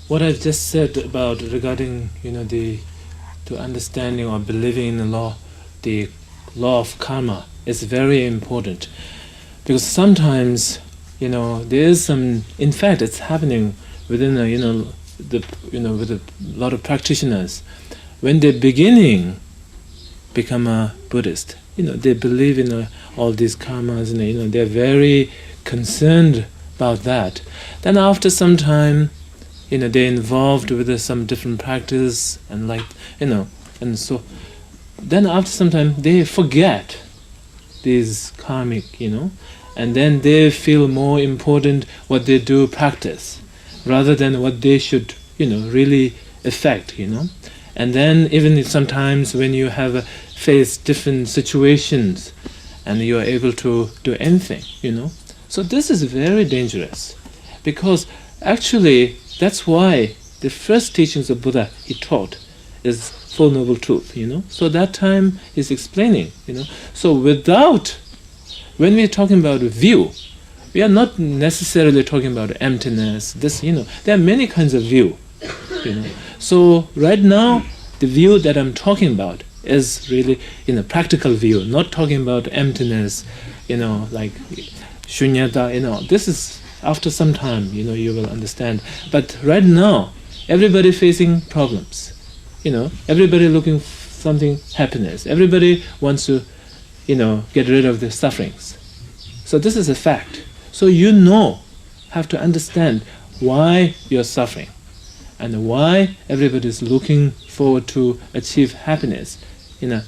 what I've just said about regarding, to understanding or believing in the law of karma is very important, because sometimes, there is some. In fact, it's happening within with a lot of practitioners. When they're beginning become a Buddhist, they believe in all these karmas, and they're very concerned about that. Then after some time, they're involved with some different practice, and and so then after some time they forget these karmic, and then they feel more important what they do practice rather than what they should, really affect, And then even if sometimes when you have face different situations and you are able to do anything, So this is very dangerous, because actually that's why the first teachings of Buddha he taught is Four Noble Truth, So that time he's explaining, So without, when we're talking about view, we are not necessarily talking about emptiness. This, there are many kinds of view, So right now, the view that I'm talking about is really, practical view, not talking about emptiness, like shunyata, This is after some time, you will understand. But right now, everybody facing problems, Everybody looking for something happiness. Everybody wants to, get rid of the sufferings. So this is a fact. So have to understand why you're suffering, and why everybody is looking forward to achieve happiness,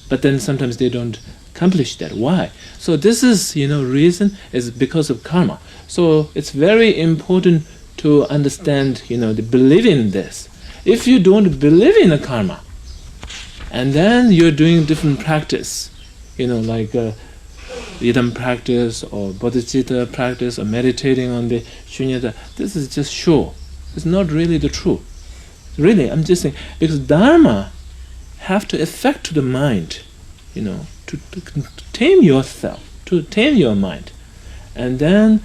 But then sometimes they don't accomplish that. Why? So this is, reason is because of karma. So it's very important to understand, the belief in this. If you don't believe in a karma, and then you're doing different practice, like Yidam practice or bodhicitta practice or meditating on the shunyata, this is just show. It's not really the truth. Really, I'm just saying, because dharma have to affect to the mind, to tame yourself, to tame your mind. And then,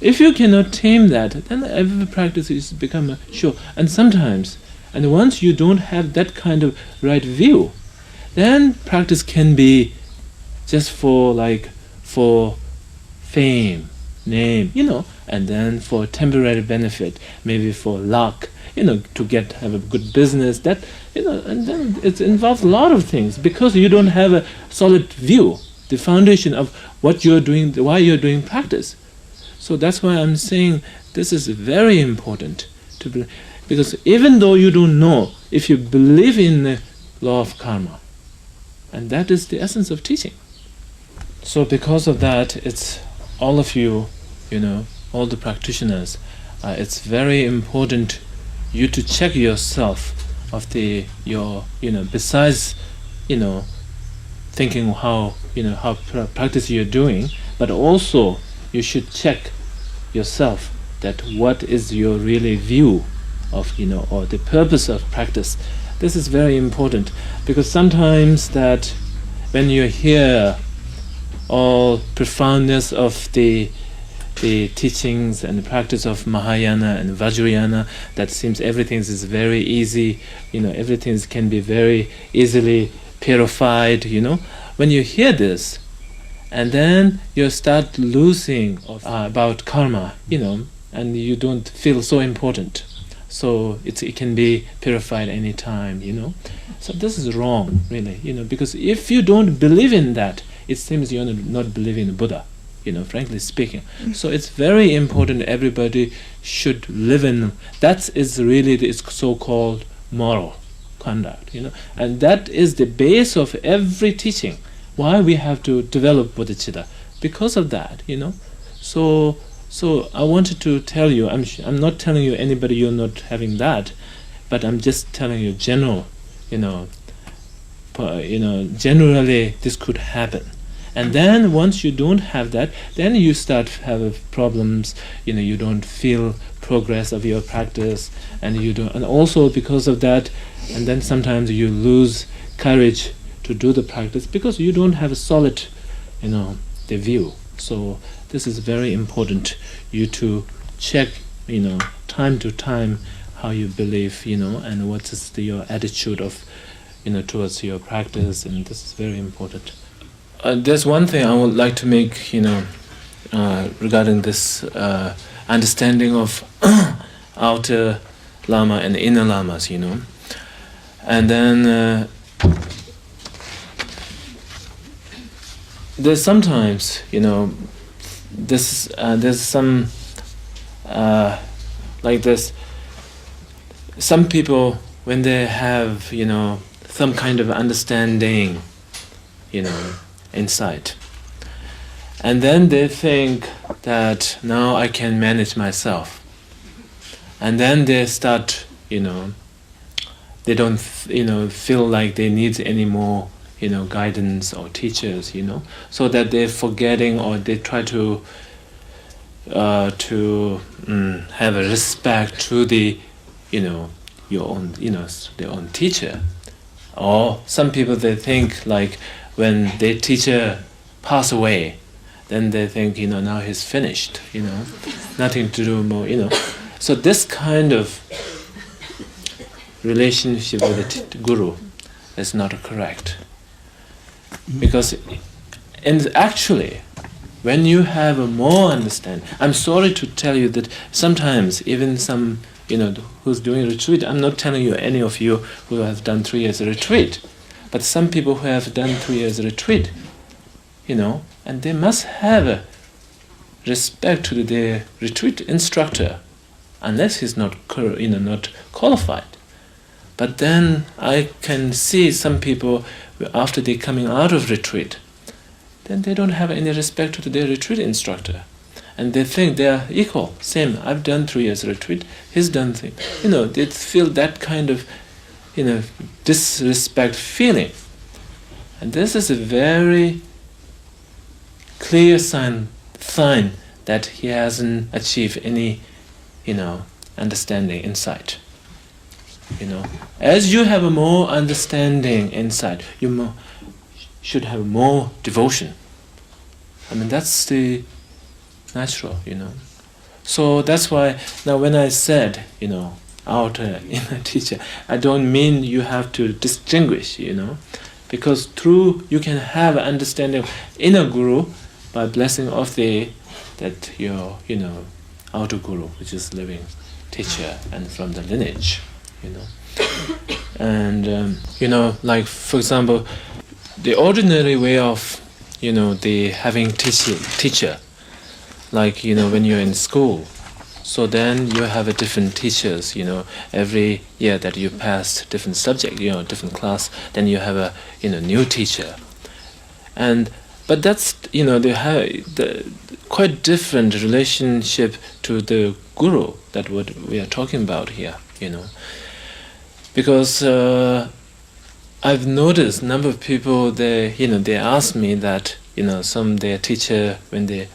if you cannot tame that, then every practice is become a show. And sometimes, and once you don't have that kind of right view, then practice can be just for fame, name, and then for temporary benefit, maybe for luck, to have a good business, that, and then it involves a lot of things, because you don't have a solid view, the foundation of what you're doing, why you're doing practice. So that's why I'm saying this is very important to believe, because even though you don't know, if you believe in the law of karma, and that is the essence of teaching. So because of that, it's all of you, all the practitioners, it's very important you to check yourself of besides, thinking how practice you're doing, but also you should check yourself that what is your really view of, or the purpose of practice. This is very important, because sometimes that when you hear all profoundness of the teachings and the practice of Mahayana and Vajrayana, that seems everything is very easy, everything can be very easily purified, When you hear this, and then you start losing about karma, and you don't feel so important. So it can be purified anytime, So this is wrong, really, because if you don't believe in that, it seems you're not believing in Buddha, frankly speaking. So it's very important everybody should live in, that is really the so-called moral conduct, and that is the base of every teaching. Why we have to develop bodhicitta? Because of that, So I wanted to tell you, I'm not telling you anybody you're not having that, but I'm just telling you general, generally this could happen. And then once you don't have that, then you start to have problems, you don't feel progress of your practice, and you don't, and also because of that, and then sometimes you lose courage to do the practice because you don't have a solid, the view. So this is very important, you to check, time to time, how you believe, and what is your attitude of, towards your practice, and this is very important. There's one thing I would like to make, regarding this understanding of outer Lama and inner Lamas, and then there's sometimes, there's some like this. Some people, when they have, some kind of understanding, inside, and then they think that now I can manage myself, and then they start, they don't, feel like they need any more, guidance or teachers, so that they're forgetting, or they try to have a respect to the, your own, their own teacher. Or some people, they think like when their teacher pass away, then they think, now he's finished, nothing to do more, So this kind of relationship with the guru is not correct. Because actually, when you have a more understanding, I'm sorry to tell you that sometimes even some, who's doing retreat, I'm not telling you any of you who have done 3 years retreat, but some people who have done 3 years retreat, and they must have a respect to their retreat instructor, unless he's not, not qualified. But then I can see some people, after they coming out of retreat, then they don't have any respect to their retreat instructor. And they think they are equal, same. I've done 3 years retreat, he's done things. They feel that kind of, disrespect feeling. And this is a very clear sign that he hasn't achieved any, understanding insight. As you have a more understanding inside, you should have more devotion. That's the natural, So that's why now when I said, outer inner teacher, I don't mean you have to distinguish, because through you can have an understanding of inner guru by blessing of your outer guru, which is living teacher and from the lineage. And like for example, the ordinary way of the having teacher, like when you're in school, so then you have a different teachers, every year that you pass different subject, different class, then you have a new teacher, but that's they have the quite different relationship to the guru that what we are talking about here, because I've noticed number of people they ask me that some their teacher when they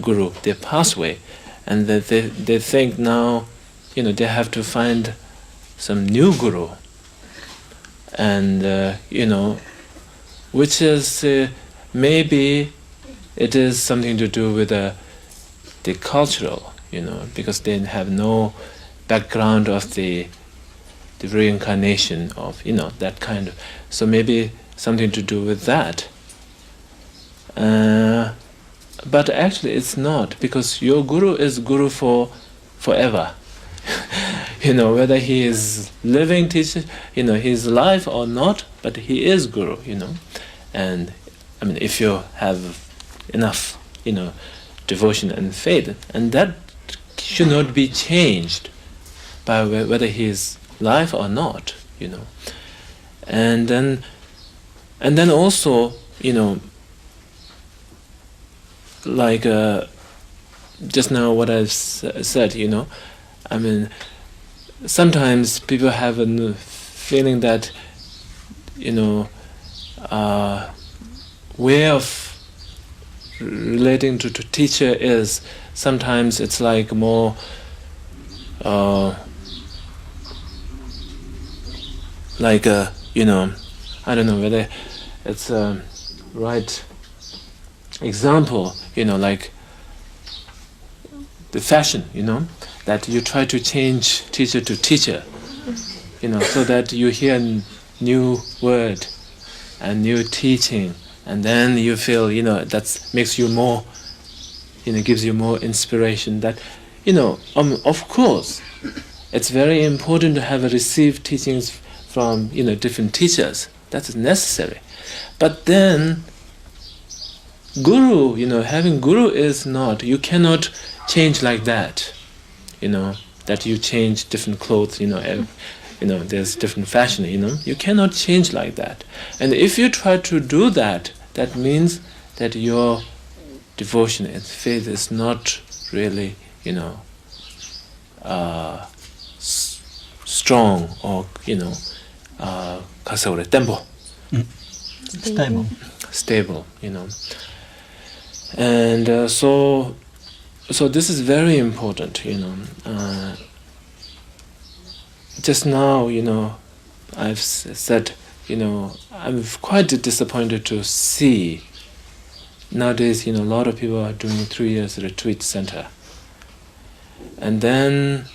guru they pass away, and that they think now they have to find some new guru, and which is maybe it is something to do with the cultural, because they have no background of the reincarnation of that kind of, so maybe something to do with that. But actually it's not, because your guru is guru for forever. Whether he is living teacher, he's alive or not, but he is guru, And if you have enough, devotion and faith, and that should not be changed by whether he is alive or not, And then also, like just now what I said, sometimes people have a feeling that, way of relating to teacher is sometimes it's like more like I don't know whether it's a right example, like the fashion, that you try to change teacher to teacher, so that you hear new word and new teaching, and then you feel, that makes you more, gives you more inspiration. That, of course, it's very important to have received teachings from, different teachers. That is necessary. But then, Guru, having Guru is not, you cannot change like that, that you change different clothes, there's different fashion, you cannot change like that. And if you try to do that, that means that your devotion and faith is not really, strong or, tempo. Stable, And so this is very important, Just now, I've said, I'm quite disappointed to see nowadays, a lot of people are doing 3 years retreat center. And then,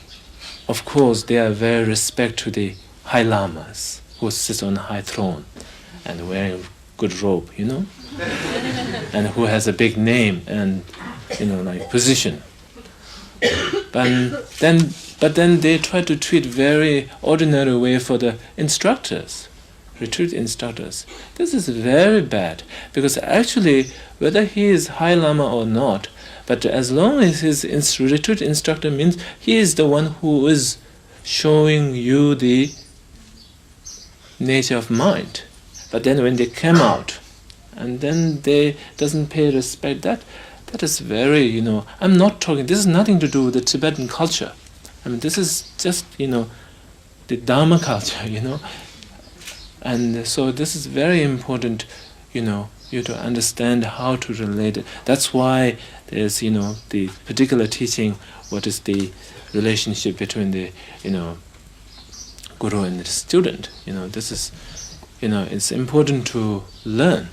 of course, they are very respect to the high lamas who sit on a high throne and wearing good robe, and who has a big name and, position. But then they try to treat very ordinary way for the instructors, retreat instructors. This is very bad, because actually, whether he is high lama or not, but as long as his retreat instructor means he is the one who is showing you the nature of mind. But then when they come out, and then they doesn't pay respect, that is very, I'm not talking, this is nothing to do with the Tibetan culture. This is just, the Dharma culture, And so this is very important, you to understand how to relate it. That's why there's, the particular teaching, what is the relationship between the, guru and the student. This is, it's important to learn.